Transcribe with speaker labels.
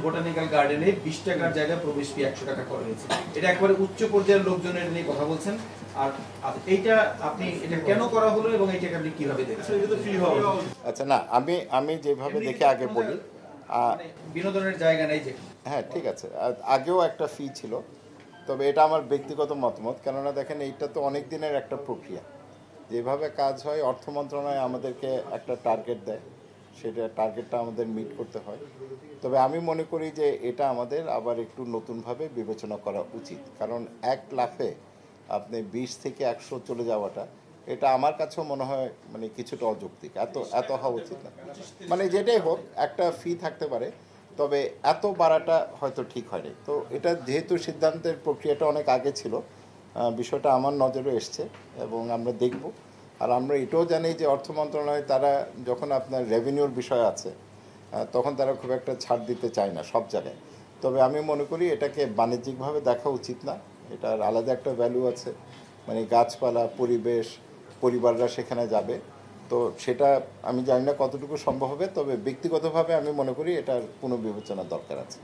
Speaker 1: Botanical গার্ডেনে 20 টাকার জায়গায় প্রবেশ ফি 100 টাকা করা হয়েছে। এটা একবারে উচ্চ পর্যায়ের লোকজনের নিয়ে কথা বলছেন। আর এইটা আপনি এটা কেন করা হলো এবং এইটাকে আপনি কিভাবে দেখছেন? এটা তো ফ্রি হবে।
Speaker 2: আচ্ছা, না আমি যেভাবে দেখে আগে বলি,
Speaker 1: মানে বিনোদনের জায়গা নেই যে।
Speaker 2: হ্যাঁ ঠিক আছে, আগেও একটা ফি ছিল, তবে এটা আমার ব্যক্তিগত মতামত। কেননা দেখেন, এইটা তো অনেক দিনের একটা প্রক্রিয়া। যেভাবে কাজ হয়, অর্থ মন্ত্রণালয় আমাদেরকে একটা টার্গেট দেয়, সেটা টার্গেটটা আমাদের মিট করতে হয়। তবে আমি মনে করি যে এটা আমাদের আবার একটু নতুনভাবে বিবেচনা করা উচিত। কারণ এক লাফে আপনি 20 থেকে 100 চলে যাওয়াটা, এটা আমার কাছেও মনে হয় মানে কিছুটা অযৌক্তিক। এত এত হওয়া উচিত না। মানে যেটাই হোক, একটা ফি থাকতে পারে, তবে এত বাড়াটা হয়তো ঠিক হয়নি। তো এটা যেহেতু সিদ্ধান্তের প্রক্রিয়াটা অনেক আগে ছিল, বিষয়টা আমার নজরে এসছে এবং আমরা দেখব। আর আমরা এটাও জানি যে অর্থ মন্ত্রণালয় তারা যখন আপনার রেভিনিউর বিষয় আছে, তখন তারা খুব একটা ছাড় দিতে চায় না সব জায়গায়। তবে আমি মনে করি এটাকে বাণিজ্যিকভাবে দেখা উচিত না। এটার আলাদা একটা ভ্যালু আছে, মানে গাছপালা, পরিবেশ, পরিবাররা সেখানে যাবে। তো সেটা আমি জানি না কতটুকু সম্ভব হবে, তবে ব্যক্তিগতভাবে আমি মনে করি এটার পুনর্বিবেচনার দরকার আছে।